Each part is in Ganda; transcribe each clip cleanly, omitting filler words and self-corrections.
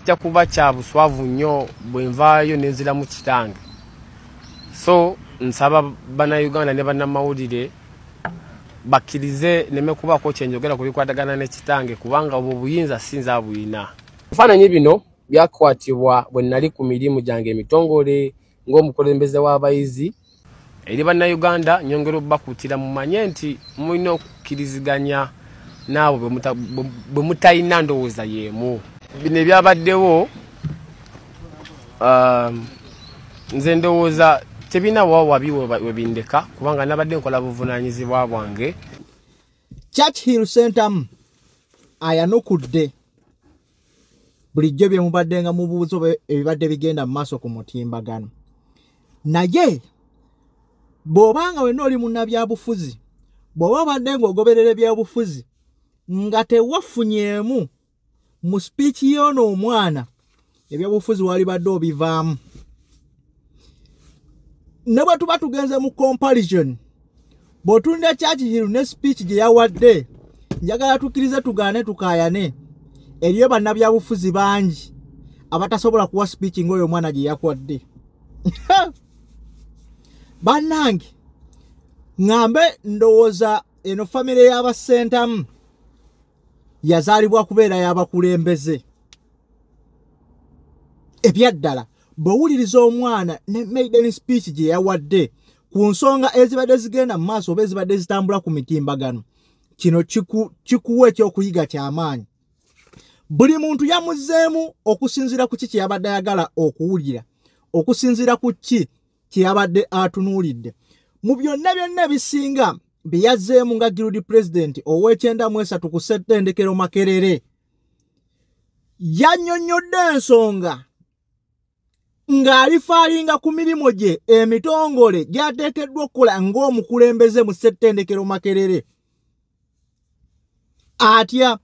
kijja kuba kya buswavu nnyo bwe nvaayo nenzira mu kitange. So nsaba bannayuganda ne bannamawulire bakkirize neme kubaako kyenjogera ku bikwatagana n'ekitange kubanga obwo buyinza sinza buyina. Ebifaananyi bino byakwatibwa bwe nali ku mirimu gyange emitongole ng'omukulembeze w'abayizi. Eri bannayuganda nyongera obbakuutira mumanye nti mulina okukkiriziganya naawe bwe mutalina ndowooza y'emu. Bino ebyabaddewo nze ndowooza tebina wawabi we bindeka kubanga nabadde nkola buvunaanyizibwa bwange. Churchill Center ayanukudde bulijjo bye mubadde nga mubuuzo ebibadde bigenda mu maaso ku mutimbagano. Naye bw'obanga wenna oli munnabyabufuzi, bw'oba obadde ng'ogoberera ebyabufuzi nga tewafunyeemu mu spiiki y'ono omwana ebyabufuzi wali badde obivaamu. Ne bwe tuba tugenze mu comparison, bw'otunda Churchill ne speech gye yawadde, njagala tukkirize tugaane tukaayane, eriyo bannabyabufuzi bangi abatasobola kuwa speech ng'oyo omwana gye yakwadde. Bannange, ngambe ndowooza eno famire y'abasentamu yazaalibwa kubeera y'abakulembeze. Ebyaddala bw'owuliriza omwana ne maiden speech gye yawadde ku nsonga ezibadde zigenda mu maaso oba ezibadde zitambula ku mitimbagano, kino kikuwa ekyokuyiga ky'amaanyi. Buli muntu yamuzzeemu okusinziira ku ki kye yabadde ayagala okuwulira, okusinziira ku ki kye yabadde atunuulidde. Mu byonna byonna ebisinga bye yazzeemu nga Guild President ow'Ekyenda-mu-esatu ku Ssettendekero Makerere, yannyonnyodde ensonga ng'alifaalinga ku mirimu gye emitongole gy'ateekeddwa okukola ng'omukulembeze mu Ssettendekero Makerere. Atya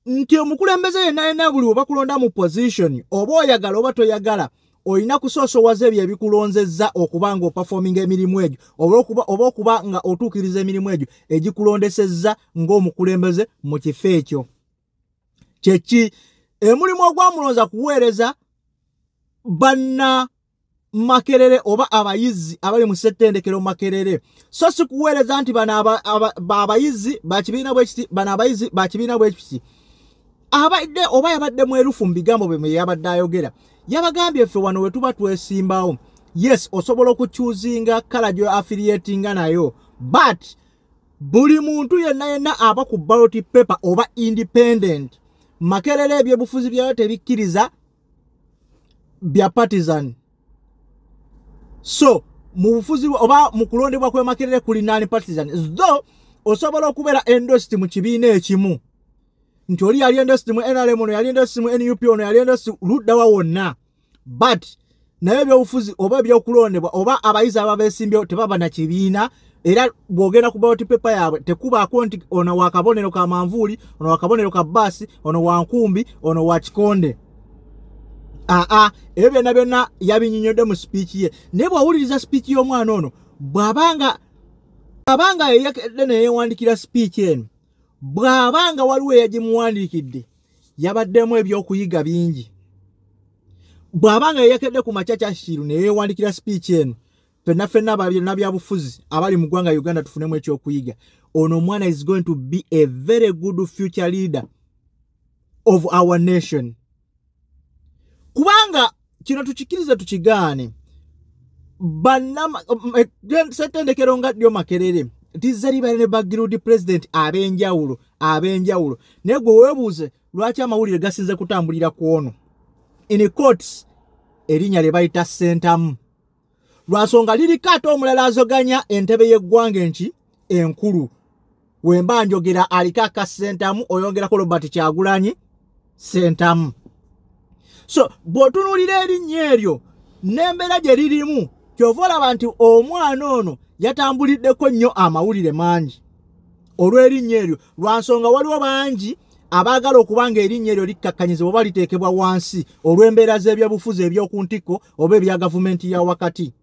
nti omukulembeze yenna buli oba kulonda mu position oba oyagala oba toyagala olina kusoosowaza ebyo ebikulonzezza okuba ng'opafominga emirimu egyo oba okuba nga otuukiriza emirimu egyo egikulondesezza ng'omukulembeze mu kifo ekyo. Kyeki emulimu ogwamulonza kuweereza banna Makerere oba abayizi abali mu Ssettendekero Makerere, so si kuweereza nti bano abayizi bakibiina bwekiti, bano abayizi bakibiina bwekiti. Abadde oba yabadde mwerufu mu bigambo bye yabadde ayogera, yabagambye ffe wano we tuba twesimbawo. Yes, osobola okukyuzinga kala gyo affiliatinga nayo, but buli muntu yenna aba ku ballot paper oba independent. Makerere ebyebufuzi byayo tebikkiriza bya partisan. So mu bufuzi oba mu kulondebwa kwe Makerere kuli nani partisan, though osobola okubeera endorsed mu kibiina ekimu. Nti oli yali endorsed mu NRM, ono yali endorsed mu NUP, ono yali endorsed ludda wa wonna, but naye ebyobufuzi oba ebyokulondebwa oba abayizi ababeesimbyewo tebaba na kibiina, era bw'ogenda ku ballot paper yaabwe tekubaako nti ono wa kabonero ka manvuuli, ono wa kabonero ka bbaasi, ono wa nkumbi, ono wa kikonde. Ebyo byonna byonna yabinnyonnyodde mu speech ye. Naye bw'awuliriza speech y'omwana ono, bw'abanga yeyakedde ne yeewandikira speech eno, bw'abanga waliwo eyagimuwandiikidde, yabaddemu ebyokuyiga bingi. Bw'abanga yeyakedde ku makya Churchill ne yeewandikira speech eno, ffenna bannabyabufuzi abali mu ggwanga Uganda tufunemu ekyokuyiga. Ono omwana is going to be a very good future leader of our nation. Kubanga kino tukikkirize tukigaane, Ssettendekero nga ddyo Makerere tizza libaire ne Guild President ab'enjawulo. Naye gwe weebuuze lwaki amawulire gasinze kutambulira ku ono in courts erinnya lye bayita Sentamu, lwansonga liriko ate omulala azoganya entebe y'eggwanga enkulu. Wemba njogera aliko aka Sentamu, oyongerako Robert Kyagulanyi Sentamu. So bw'otunuulira erinnya eryo n'embeera gye lirimu, kyova olaba nti omwana ono yatambuliddeko nnyo amawulire mangi olw'erinnya eryo, lwansonga waliwo bangi abaagala okuba nga erinnya eryo likkakkanyizibwa oba liteekebwa wansi olw'embeera z'ebyobufuzi eby'oku ntikko oba ebya gavumenti ya wakati.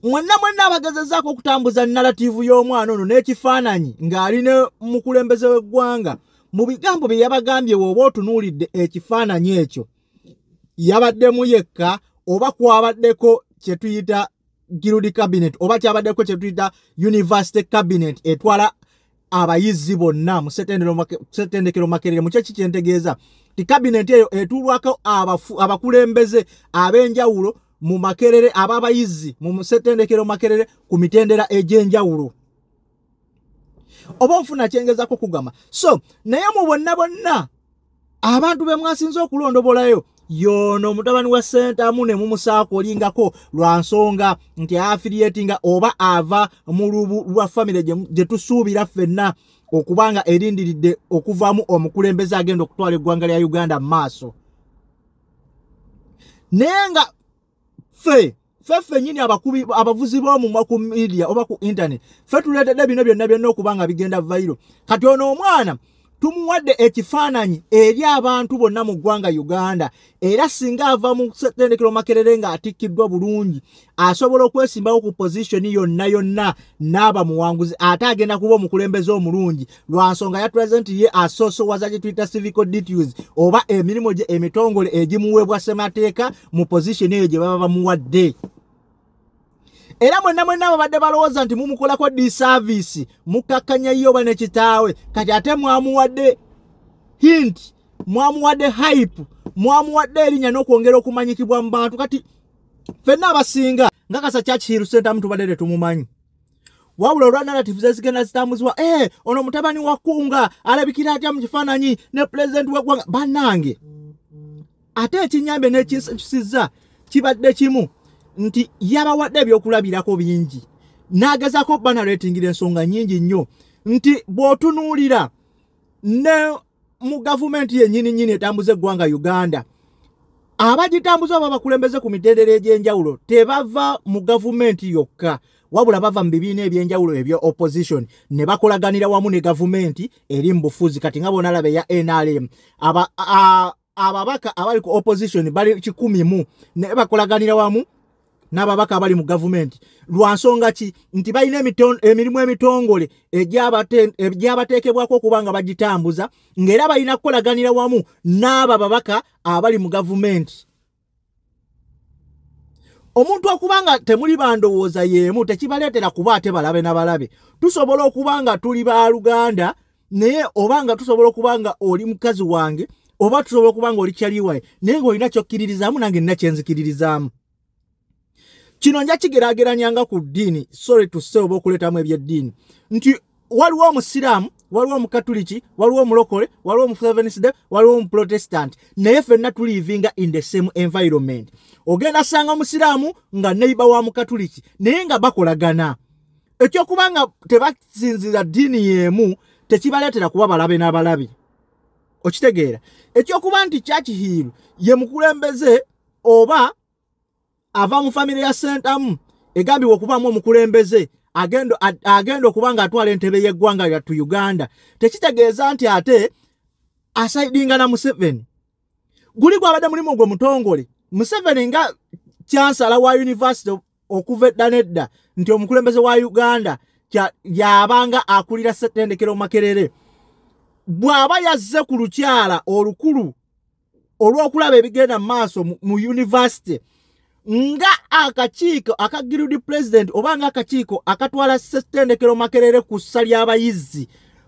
Mwenna abagezezzaako okutambuza narrativu y'omwana ono n'ekifaananyi ng'ali ne mukulembeze w'eggwanga mu bigambo bye yabagambye woba otunuulidde ekifaananyi ekyo yabaddemu yekka oba kwabaddeko kye tuyita Guild Cabinet oba kyabaddeko kye tuyita University Cabinet etwala abayizi bonna mu Ssettendekero Makerere. Mu kyo kyentegeeza ti cabinet eyo etuulwako abakulembeze ab'enjawulo mu Makerere ababayizi mu Ssettendekero Makerere ku mitendera egy'enjawulo. Oba nfuna kyengezako kugamba. So naye mu bonna abantu be mwasinze okulondobolayo yono mutabani wa Sentamu ne mumusaako olingako lwa nsonga nti affiliatinga oba ava mu lubu lwa family gye tusuubira ffenna okubanga erindiridde okuvaamu omukulembeze agenda okutwala eggwanga lya Uganda maaso. Naye nga ffe nyini abavuzi b'omumwa ku media oba ku internet ffe tuleetedde bino byonna okubanga bigenda viral. Kati ono omwana tumuwadde ekifaananyi eri abantu bonna mu ggwanga Uganda, era singa ava mu Ssettendekero Makerere nga atikkiddwa bulungi asobola okwesimbawo ku position yonna n'aba muwanguzi ate agenda kuba omukulembeze omulungi lwa nsonga ya present ye asoosowaza gye tuyita civic duties oba emirimu gye emitongole egimuweebwa ssemateeka mu position eyo gye baba bamuwadde. Era mwenna babadde balowooza nti mumukolako disservice mukakkanya Yoba ne kitaawe kati ate mwamuwadde hint mwamuwadde hype mwamuwadde erinnya n'okwongera okumanyikibwa mu bantu. Kati ffenna abasinga nga Kasa Church Hill Center tubadde tumumanyi wabula olwa narrative ezigenda zitambuzibwa ono mutabani wa Kunga alabikira atya mu kifaananyi ne president w'eggwanga bannange. Ate ekinyambe n'ekisizza kibadde kimu nti yabawadde ebyokulabirako bingi n'agezako banaratingira ensonga nnyingi nnyo nti bw'otunuulira ne mu gavumenti yennyini etambuza eggwanga Uganda abagitambuza oba bakulembeze ku mitendera egy'enjawulo tebava mu gavumenti yokka wabula bava mu bibiina eby'enjawulo ebyo opposition ne bakolaganira wamu ne gavumenti eri mu bufuzi. Kati nga bonalaba eya NRM ababaka abali ku opposition bali 100 ne bakolaganira wamu n'ababaka abali mu gavumenti lwa nsonga ki nti balina emirimu emitongole egyabateekebwako okubanga bagitambuza ng'era balina kukolaganira wamu n'abo babaka abali mu gavumenti. Omuntu okubanga temuli bandowooza yeemu tekibaleetera kuba ate balabe n'abalabe. Tusobola okubanga tuli ba Luganda naye obanga tusobola okubanga oli mukazi wange oba tusobola okubanga oli kyaliwaye naye ng'olina kyokkiririzaamu nange nina kyenzikiririzaamu. Kino nja kigeraageranyanga ku ddiini sorry to say oba okuleetamu ebyeddiini nti waliwo omusiraamu waliwo omukatuliki waliwo omulokole waliwo omuseventh day waliwo omuprotestant naye ffenna tulivinga in the same environment. Ogenda sanga omusiraamu nga neighbor wa mukatuliki naye nga bakolagana. Ekyokubanga tebasinzira ddiini y'emu tekibaleetera kuba balabe n'abalabi. Okitegeera ekyokuba nti Church Hill ye mukulembeze oba ava mu family ya Sentamu egambibwa okubaamu omukulembeze agenda okuba ng'atwala entebe y'eggwanga lyattu Uganda tekitegeeza nti ate asaidinga na Museveni. Guli gwabadde mulimu ogwo mutongole Museveni nga chancellor wa university okuva edda nedda nti omukulembeze wa Uganda yabanga akulira Ssettendekero Makerere bw'aba yazze ku lukyala olukulu olw'okulaba ebigenda mu maaso mu university nga akakiiko aka Guild President oba nga akakiiko akatwala Ssettendekero Makerere ku ssa ly'abayizi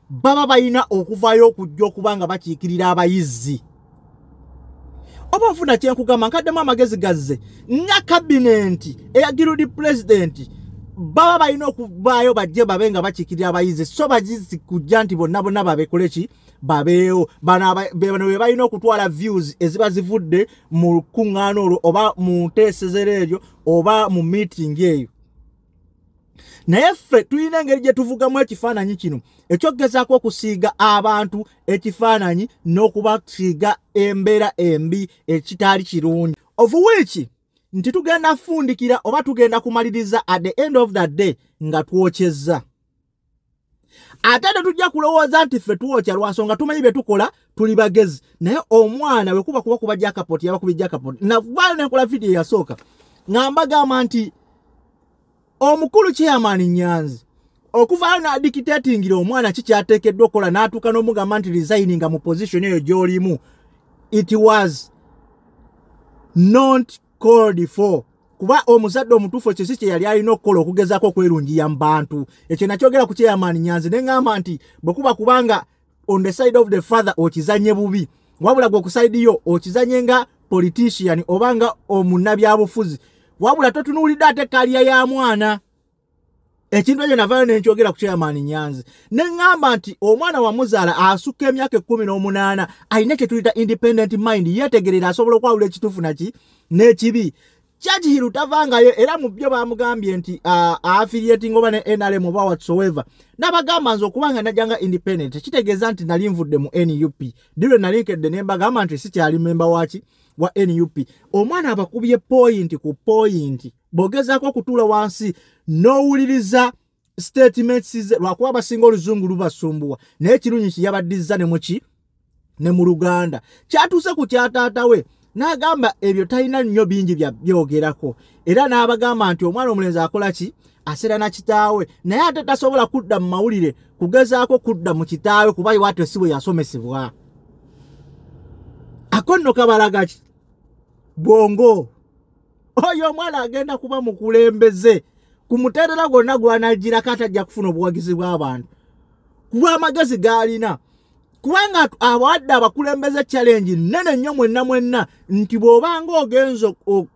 baba balina okuvaayo okujja okubanga bakiikirira abayizi. Oba nfuna kyenkugamba nkaddemu amagezi gazze nga kabinenti eya Guild President baba balina okuvaayo bajje babe nga bakiikirira abayizi so bagizi kujja nti bonna babekole ki babeewo bano be balina okutwala views eziba zivudde mu kuŋŋaano olwo oba mu nteesezero eryo oba mu meeting eyo. Naye ffe tulina engeri gye tuvugamu ekifaananyi kino ekyogezaako okusiiga abantu ekifaananyi n'okubasiiga embeera embi ekitaali kirungi of which nti tugenda fundikira oba tugenda kumaliriza at the end of the day nga twokyezza. Ate tujja kulowooza nti ffe twokya lwa nsonga tumanyi bye tukola tuli bagezi naye omwana bwe kuba jakapoti yaba kubi jakapoti navaayo nenkola vidiyo yasooka ng'amba gamba nti omukulu chairman Nyanzi okuva na dictating omwana kikyateekeddwa okola n'atuuka n'omugamba nti resigning mu position eyo gy'olimu. It was not called for. Kuba omuzadde omutuufu ekyo si kye yali alina okukola okugezaako okwerungiya mu bantu. Ekyo nakyogera ku Chairman Nyanzi ne ngamba nti bwe kubanga on the side of the father okizanye bubi, wabula gwe ku side yo okizanye nga politician obanga omunnabyabufuzi, wabula totunuulidde ate kaliya ya mwana. Ekintu ekyo navayo ne nkyogera ku Chairman Nyanzi ne ngamba nti omwana wa muzaala asukka emyaka 18 alina kye tuyita independent mind, yeetegerera asobola okwawula ekituufu naki n'ekibi. Chaji Hiru tavangayo era mu byo bamugambye nti affiliating oba ne NRM oba whatsoever. Nabagamba nze okubanga najanga independent kitegeeza nti nali nvudde mu NUP. Dilo nalinkedde ne mbagamba nti si kyali member wachi wa NUP. Omwana abakubye point ku point. Bogezaako kutuula wansi n'owuliriza statements lwakuba abasinga oluzungu lubasumbuwa. Naye kirungi kiyabaddiza ne muki ne mu Luganda. Kyatuuse ku kyataatawe. N'agamba ebyo talina nnyo bingi bya byogerako. Era n'abagamba nti omwana omulenzi akola ki? Asera na kitaawe. Naye ate tasobola kudda mu mawulire kugezaako kudda mu kitaawe kuba iwate si bwe yasomesebwa. Akonno kabalaga ki? Bwongo. Oyo omwana agenda kuba mukulembeze. Kumuterera gonna gwanagira katajja kufuna obuwagizi bw'abantu. Kuba amagezi gaalina. Kubanga abawadde abakulembeze challenge nene nnyo mwenna nti bw'obanga ogenzo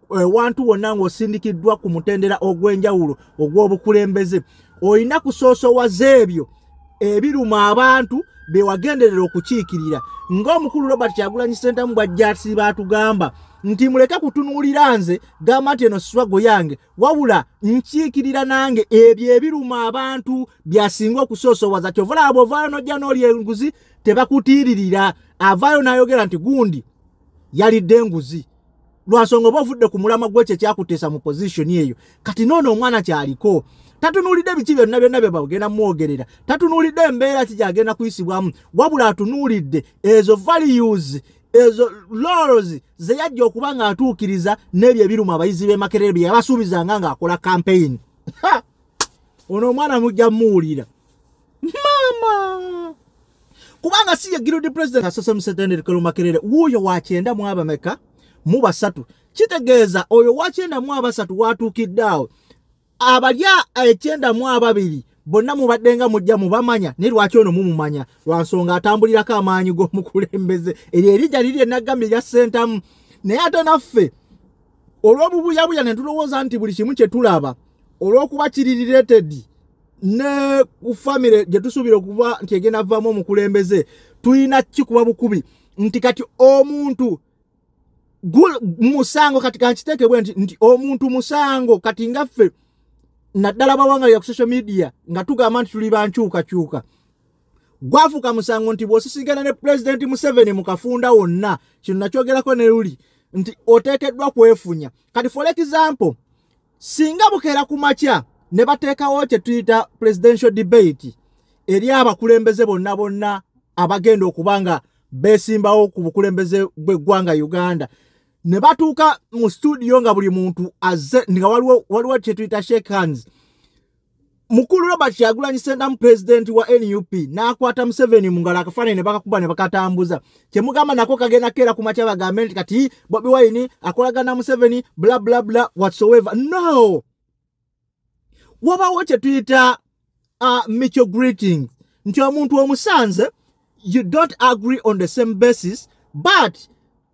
wantu wonna ng'osindikiddwa ku mutendera ogw'enjawulo ogw'obukulembeze olina kusoosowaza ebyo ebiruma abantu be wagenderera okukiikirira. Ng'omukulu Robert Kyagulanyi Ssentamu bw'ajja baatugamba nti muleke kutunuulira nze gamba nti eno swago yange wabula nkiikirira nange ebyo ebiruma abantu byasinga okusoosowaza. Kyovala abo ovaayo n'ojja n'oli enguzi tebakutiiririra. Avaayo n'ayogera nti gundi yalidde enguzi lwansonga oba ovudde ku mulama gw'ekyo ekyakuteesa mu position eyo. Kati noono omwana kyaliko tatunuulidde biki byonna bye bagenda mwogerera, tatunuulidde embeera ki gyagenda kuyisibwamu, wabula atunuulidde ezo values ezo laws ze yajja okuba nga atuukiriza n'ebyo ebiruma abayizi b'e Makerere bye yabasuubizanga ng'akola campaign. Ono omwana mujja muwulira mama kubanga si ye Guild President Asose Musetenderi Kalo Makerere wuuyo wa 9 mu abameka mu basatu. Kitegeeza oyo wa 9 mu abasatu watuukidde awo. Abalya 9 mu ababiri bonna mubaddenga mujja mubamanya ne lwaki ono mumumanya lwansonga atambulirako amaanyi g'omukulembeze eryo erijja liri ennagambye lya Ssentamu. Naye ate naffe olw'obubuyabuya ne tulowooza nti buli kimu kye tulaba olw'okuba kiri related ne ku family gye tusuubira okuba nti egenda vaamu omukulembeze tulina kikuba bukubi nti kati omuntu musango kati kankiteekebwe nti omuntu musango kati ngaffe naddala bawanga ku social media nga tugamba nti tuli bankyukakyuka gwafuuka musango nti bw'osisigana ne President Museveni mu kafunda wonna. Kino nakyogerako ne luli nti oteekeddwa kwefunya. Kati for example singa bukeera ku makya ne bateekawo kye tuyita presidential debate eri abakulembeze bonna abagenda okuba nga beesimbawo ku bukulembeze bw'eggwanga Uganda ne batuuka mu studio nga buli muntu azze nga waliwo kye tuyita shake hands. Mukulu Robert Kyagulanyi Ssentamu president wa NUP n'akwata Museveni mu ngalo akafaananyi ne bakakuba ne bakatambuza. Kye mugamba nako kagenda keera ku makya bagambe nti kati Bobi Wine akolagana Museveni bla bla bla whatsoever. No! Wabawo kye tuyita mutual greeting nti omuntu omusanze you don't agree on the same basis but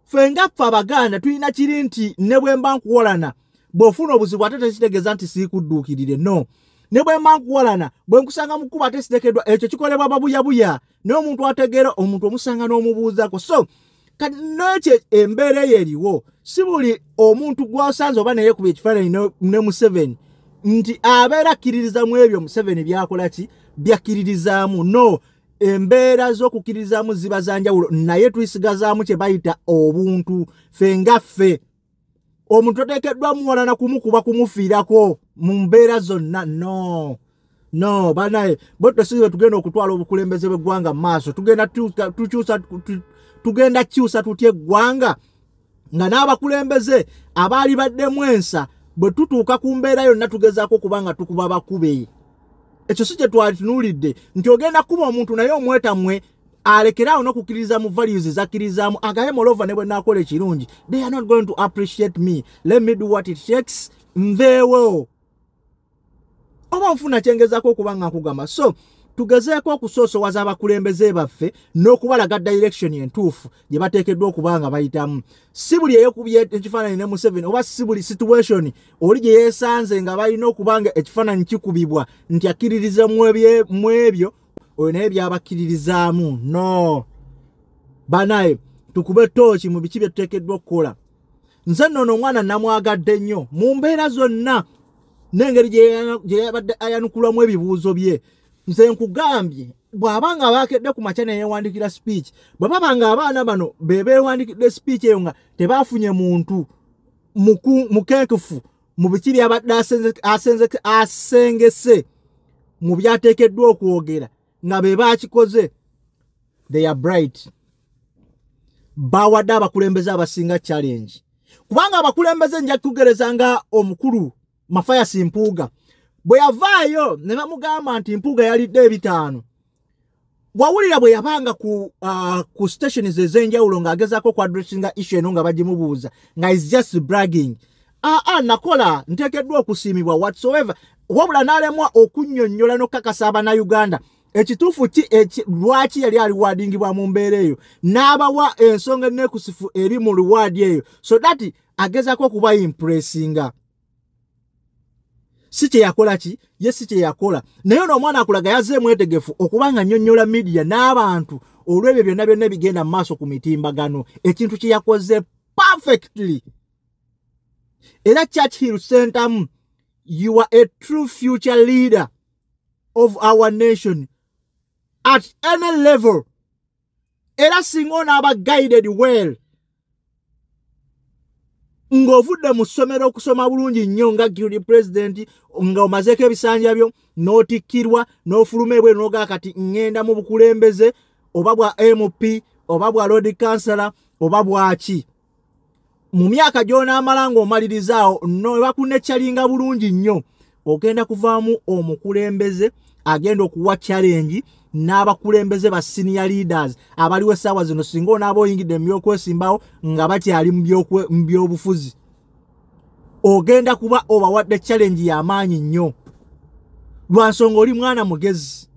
fenga ffe Abaganda tulina kiri nti ne bwe mba nkuwolana bw'ofuna obuzibu ate tekitegeeza nti siikudduukirire. No, ne bwe mba nkuwolana bwe nkusanga mu kkubo ate siteekeddwa ekyo kikolebwa babuyabuya naye omuntu ategeera omuntu omusanga n'omubuuzako. So kati n'ekyo embeera eyo eriwo si buli omuntu gw'osanze oba naye kuba ekifaananyi ne Museveni nti abeera akkiririza mu ebyo Museveni byakola ki byakkiririzaamu. No, embeera z'okukkiririzaamu ziba za njawulo naye tuyisigazaamu kye bayita obuntu. Fenga ffe omuntu oteekeddwa muwalana kumukuba kumufiirako mu mbeera zonna. No banaye bwe tusibe tugenda okutwala obukulembeze bw'eggwanga mu maaso tugenda kyusa tutya eggwanga nga n'abakulembeze abaali baddemu ensa bwe tutuuka ku mbeera yonna tugezaako kubanga tukuba bakube. ekyo si kye twalitunulidde nti ogenda kuba omuntu naye omwetamwe alekeraawo n'okukkiririza mu values zakkirizaamu agaye moreover ne bwe naakola ekirungi they are not going to appreciate me, let me do what it takes, nveewo oba nfuna kyengezaako okuba nga nkugamba. So tugezeeko okusoosowaza abakulembeze baffe n'okubalaga direction entuufu gye bateekeddwa okuba nga bayitamu. Si buli eyokubye ekifaananyi ne Museveni oba si buli situation oli gye yeesanze nga balina okuba nga ekifaananyi kikubibwa nti akkiririza mu ebyo oyo naye byabakkiririzaamu. No banaye tukube tooki mu biki bye tuteekeddwa okukola. Nze nno omwana namwagadde nnyo mu mbeera zonna n'engeri gye yabadde ayanukulamu ebibuuzo bye. Nze nkugambye bw'abanga bakedde ku makya ne yeewandikira speech bwe babanga abaana bano be beewandikidde speech eyo nga tebaafunye muntu mukenkufu mu biki byabadde asengese mu byateekeddwa okwogera nga be baakikoze, they are bright. Bawadde abakulembeze abasinga challenge kubanga abakulembeze nja kugereza nga omukulu Mafayasi Mpuuga bwe yavaayo ne bamugamba nti Mpuuga yalidde ebitaano. Wawulira bwe yabanga ku stations ez'enjawulo ng'agezaako ku addressinga issue eno nga bagimubuuza nga is just bragging. Nakola nteekeddwa okusiimibwa whatsoever, wabula n'alemwa okunnyonnyola n'okukakasa Abannayuganda ekituufu lwaki yali aliwaadingibwa mu mbeera eyo n'abawa ensonga enneekusifu eri mu luwaadi eyo so that agezaako okuba impressinga. Si kye yakola ki? Ye si kye yakola. Naye n'omwana akulaga yazze mwetegefu okubanga nnyonnyola media n'abantu olw'ebyo byonna byonna bigenda mu maaso ku mitimbagano. Ekintu kye yakoze perfectly. Era Churchill sentamu, you are a true future leader of our nation at any level. Era singa onaaba guided well. Ng'ovudde mu ssomero okusoma bulungi nnyo nga guilty president nga omazeeko ebisanja byo n'otikkirwa n'ofuluma ebweru n'ogaa kati ngenda mu bukulembeze oba bwa MP oba bwa road councillor oba bwaki. Mu myaka gy'onaamala ng'omalirizaawo no bakunekyalinga bulungi nnyo ogenda kuvaamu omukulembeze agenda okuwa challenge n'abakulembeze ba senior leaders abaliwo essaawa zino singa onaaba oyingidde mu byokwesimbawo nga bakyali mu byobufuzi ogenda kuba obawadde challenge y'amaanyi nnyo lwa nsonga oli mwana mugezi.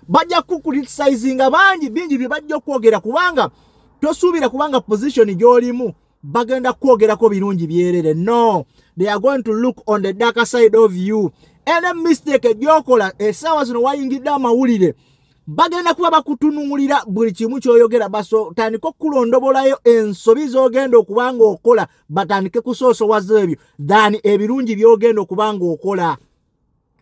Bajja kukuriticizinga bingi bye bajja okwogera kubanga tosuubira kubanga position gy'olimu bagenda kwogerako birungi byerere. No, they are going to look on the darker side of you. Any mistake gyokola essaawa zino wayingidde amawulire bagenda kuba bakutunuulira buli kimu ky'oyogera baso tandika okulondobolayo ensobi z'ogenda okubanga okola batandike kusoosowaza ebyo than ebirungi by'ogenda okubanga okola.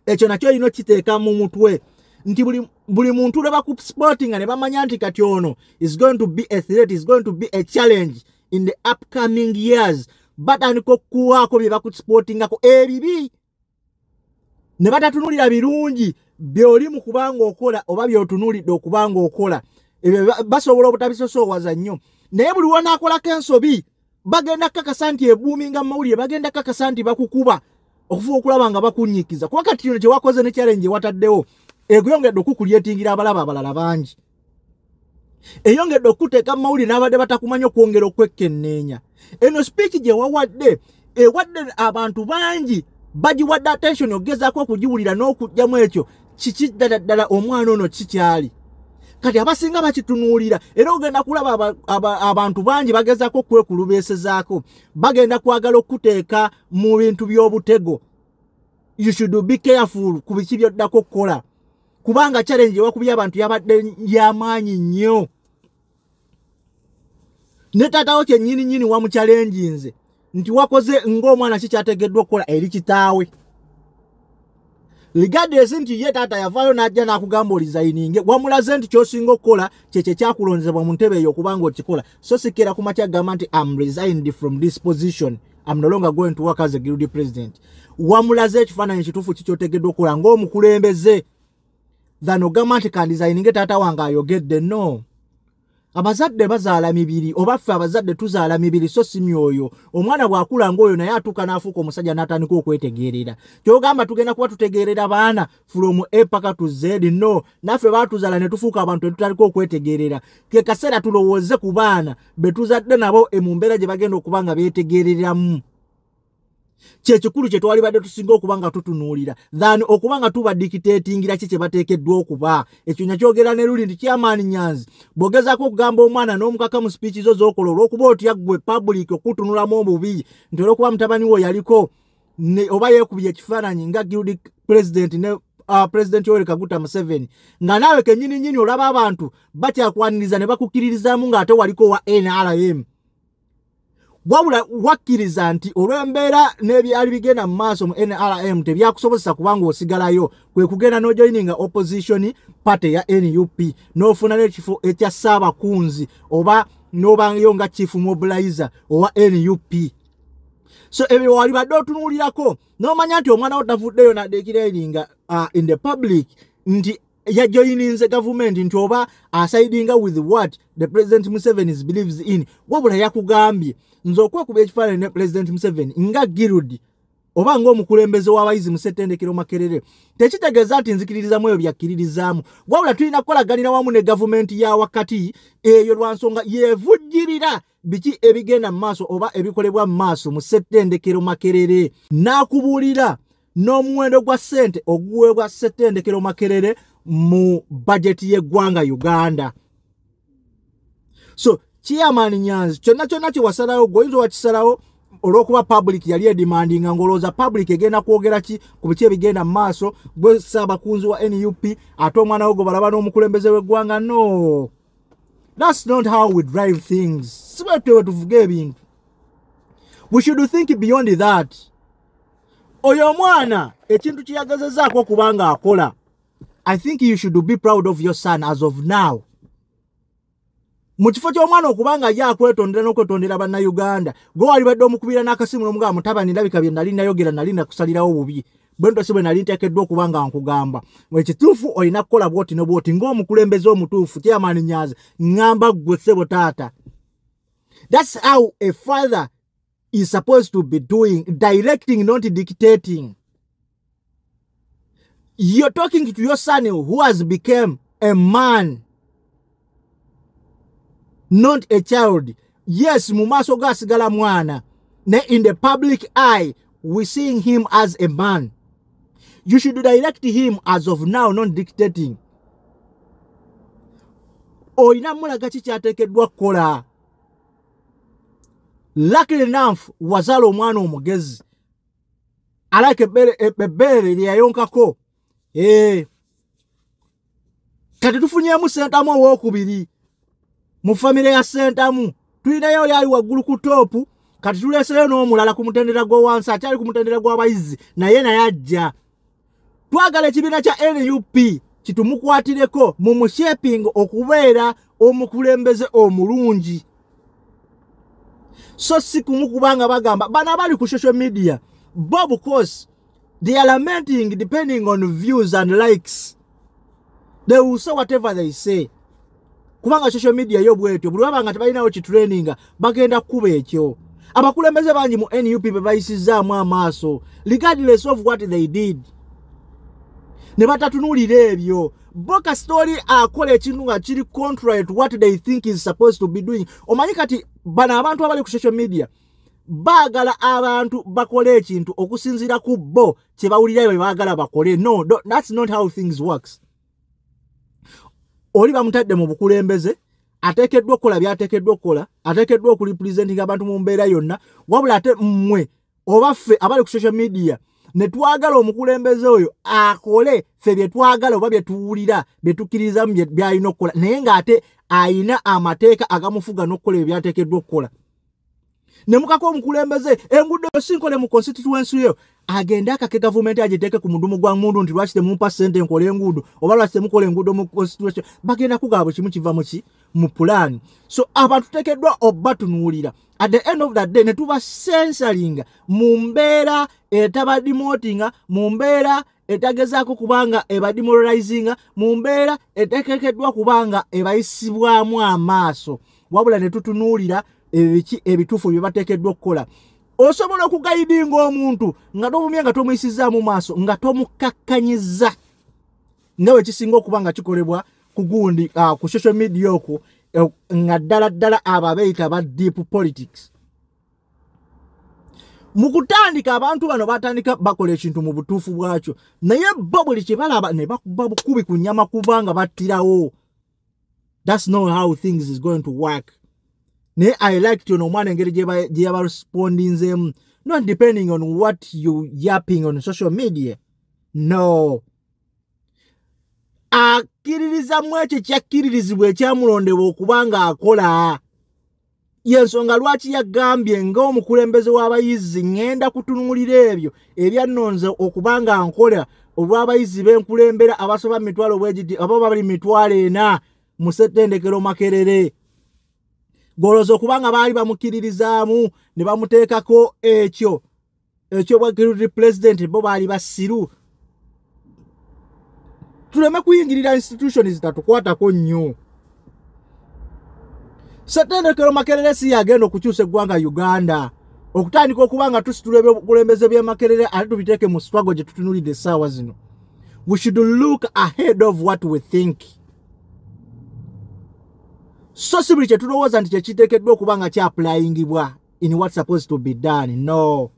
Ekyo nakyo olina okiteeka mu mutwe nti buli muntu lwe bakusportinga ne bamanya nti kati ono is going to be a threat, is going to be a challenge in the upcoming years. Batandika okuwaako bye bakusportingako ebibi ne batatunulira birungi byoli mu kubanga okola oba byotunulidde okubanga okola ebyo basobola obutabisosoowaza nnyo. Naye buli wanaakolako ensobi bagenda kakasa nti ebuuminga mu mawulire bagenda kakasa nti bakukuba okufuba okulaba nga bakunyikiza kuba kati kino kye wakoze ne challenge wataddewo eguyongedde okukulyetingira abalala bangi eyongedde okuteeka mu mawulire n'abadde batakumanya okwongera okwekkenneenya. Eno speech gye wawadde ewadde abantu bangi bagiwadde attention ogezaako okugiwulira n'okugyamu ekyo kiki ddala omwana ono kikyali kati abasinga bakitunuulira era ogenda kulaba abantu bangi bagezaako okwekulubeesezaako bagenda kwagala okuteeka mu bintu by'obutego. You should be careful ku biki by'oddako okukola kubanga challenge ewakubye abantu yabadde y'amaanyi nnyo. Ne taatawo kyennyini wamuchallenginze nti wakoze ng'omwana kikyategeddwa okukola eri kitaawe. Regardless nti ye taata yavaayo n'ajja n'akugamba olizayininge wamulaze nti ky'osinga okukola kyekye kyakulonzebwa mu ntebe eyo okubanga okikola. So sikira ku makya gamba nti I'm resigned from this position, I'm no longer going to work as a guilty president. Wamulaze ekifaananyi kituufu kikyotegeddwa okukola ng'omukulembeze than ogamba nti kandizayininge taata wange ayogedde. No, abazadde bazaala mibiri obaffe abazadde tuzaala mibiri so si myoyo omwana bwakula ng'oyo naye atuuka n'afuuka omusajja n'atandika okwetegeerera kyogamba tugenda kuba tutegeerera baana from A paka to Z no naffe baatuzaala ne tufuuka abantu tetutandika okwetegeerera ke kaseera tulowooze ku baana be tuzadde nabo mu mbeera gye bagenda okuba nga beetegeereramu kyekikulu kye twali badde tusinga okuba nga tutunuulira than okuba nga tubadikiteetingira ki kye bateekeddwa okuba ekyo nakyogera ne luli nti Chairman Nyanzi bw'ogezaako okugamba omwana n'omukaka mu speech zo z'okola olw'okuba otya ggwe public okutunulamu obubi nti olw'okuba mutabani wo yaliko oba yeekubye ekifaananyi nga guilty president ne President Yoweri Kaguta Museveni nga naawe kennyini olaba abantu bakyakwaniriza ne bakukkiririzaamu ng'ate waliko wa NRM wabula wakkiriza nti olw'embeera n'ebyali bigenda mu maaso mu NRM tebyakusobozesa kubanga osigalayo kwe kugenda n'ojoyininga opposition party ya NUP n'ofuna n'ekifo ekya Ssaabakunzi oba n'obangayo nga chief mobilizer owa NUP so ebyo wali badde otunuulirako n'omanya nti omwana wo tavuddeyo n'addeekirairinga in the public nti yajoyininze government nti oba asidinga with what the President Museveni believes in wabula yakugambye nze okwekuba ekifaananyi ne President Museveni nga Girudi oba ng'omukulembeze w'abayizi mu ssettendekero Makerere tekitegeeza nti nzikiririzamu eyo byakkiririzaamu wabula tulina kukolaganira wamu ne gavumenti ya wakati eyo lwa nsonga yeevujjirira biki ebigenda mu maaso oba ebikolebwa mu maaso mu ssettendekero Makerere n'akubuulira n'omuwendo gwa ssente oguweebwa ssettendekero Makerere mu budget y'eggwanga Uganda. So Chairman Nyanzi kyonna kye wasalawo goyinza wakisalawo olw'okuba public yali edemandinga ng'olowooza public egenda kwogera ki ku biki ebigenda mu maaso gwe Ssaabakunzi wa NUP ate omwana wo gwe balaba n'omukulembeze w'eggwanga no that's not how we drive things si bwe tuvuga ebintu we should think beyond that oyo omwana ekintu kye yagezezaako okuba nga akola I think you should be proud of your son as of now. Mu kifo ky'omwana okubanga ye akwetondera n'okwetondera bannayuganda gwe wali badde omukubira n'akasimu n'omugamba mutabani ndabika bye nali nayogera nali nakusalirawo bubi bwe nto si bwe nali nteekeddwa okuba nga nkugamba ekituufu olina kukola bwoti ne bwoti ng'omukulembeze omutuufu Chairman Nyanzi ngamba ggwe ssebo taata. That's how a father is supposed to be doing, directing, not dictating. You're talking to your son who has become a man, not a child. Yes, mumaso gasigala mwana. In the public eye, we're seeing him as a man. You should direct him as of now, not dictating. Oyina mulaga ki kyateekeddwa kukola. Luckily enough, wazala omwana omugezi. Alake ebbeere lyeyayonkako. Kati tufunyemu Sentamu owokubiri mu famire ya Sentamu tulinayo oli ali waggulu ku toopu kati tuleeseyo n'omulala ku mutendera gw'owansi akyali ku mutendera gw'abayizi naye ajja twagala ekibiina kya NUP kitumukwaatireko mu mushaping okubeera omukulembeze omulungi so si kumukubanga bagamba bano abali ku social media Bob course they are lamenting depending on views and likes. They will say whatever they say. Kubanga social media yo bwetyo buli wabanga tebalinawo kitraininga bagenda kuba ekyo. Abakulembeze bangi mu NUP bebayisizaamu amaaso regardless of what they did. Ne batatunulira ebyo. Boka story akola ekintu nga kiri contrary to what they think is supposed to be doing. Omanyi kati bana abantu abali ku social media bagala abantu bakole ekintu okusinzira ku bo kye bawulira bye bagala bakole. No, that's not how things works. Oli bamutadde mu bukulembeze ateekeddwa okukola byateekeddwa okukola ateekeddwa okurepresenting abantu mu mbeera yonna wabula ate mmwe oba ffe abali ku social media ne twagala omukulembeze oyo akole ffe bye twagala oba bye tuwulira bye tukkirizamu by'alina okukola naye ng'ate ayina amateeka agamufuga n'okukola ebyo byateekeddwa okukola. Ne mukako omukulembeze enguudo sinkole mu constituency yo agenda akake government agiteeke ku mudumu gwa mundu nti lwaki temumpa ssente nkole enguudo oba lwaki temukola enguudo mu constitution bagenda kugaabo kimu kiva mu plan. So abantu tuteekeddwa obbatunuulira at the end of that day ne tuba censoring mu mbeera etaba demotinga mu mbeera etagezaako kubanga eba demoralizing mu mbeera etekekeddwa kubanga ebayisibwamu amaaso wabula ne tutunuulira ebituufu bye bateekeddwa okukola. Osobola okugayidinga omuntu nga tomumye nga tomuyisizaamu maaso nga tomukakkanyiza nga bwe kisinga okuba nga kikolebwa ku gundi ku social media okwo nga ddala abo abeeyita ba deep politics. Mu kutandika abantu bano batandika bakola ekintu mu butuufu bwakyo naye bo buli kye balaba ne bakuba bukubi ku nnyama kubanga battirawo. That's not how things is going to work. Ne I like to know omwana engeri gye yaba responding not depending on what you yapping on social media. No. Akkiririza mu ekyo kyakkiririzibwa ekyamulondebwa okubanga akola. Yensonga lwaki yagambye ng'omukulembeze w'abayizi ngenda kutunuulira ebyo ebyannonze okubanga nkola olw'abayizi b'enkulembera abasoba mitwalo bwegiti abo bali mitwalo 4 mu ssettendekero Makerere. Golozo kubanga baali bamukiririzaamu ne bamuteekako ekyo bwa president bo baali basiru. Tuleme kuyingirira institutions zitatukwatako nnyo. Ssettendekero Makerere si yagenda okukyusa eggwanga Uganda okutandika okubanga tusitula eby'obukulembeze by'e Makerere ate tubiteeke mu struggle gye tutunulidde essaawa zino. We should look ahead of what we think. So si buli kye tulowooza nti kyekiteekeddwa okubanga kyapulayingibwa in what's supposed to be done. No.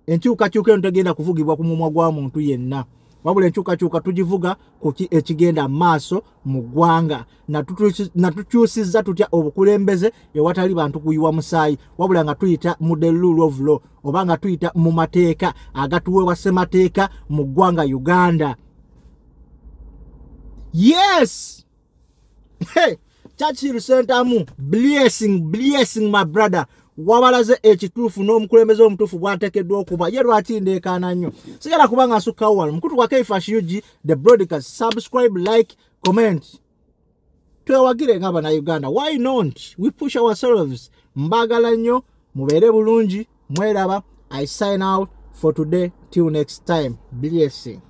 Enkyukakyuka eno tegenda kuvugibwa ku mumwa gwa muntu yenna. Wabula enkyukakyuka tugivuga ku ekigenda maaso mu ggwanga na tukyusizza tutya obukulembeze ewatali bantu kuyiwa musaayi wabula nga tuyita mu the rule of law oba nga tuyita mu mateeka agatuweebwa ssemateeka mu ggwanga Uganda. Yes. Hey, Churchill Centamu, blessing my brother. Wabalaze ekituufu n'omukulembeze omutuufu bwateekeddwa okuba ye lwaki ndeekaana nnyo sigala kubanga nsukka wano mukutu kwa Kaifash UG the broadcast. Subscribe, like, comment. Twewagire nga bana Uganda. Why not we push ourselves? Mbagala nnyo mubeere bulungi mweraba. I sign out for today till next time. Blessing.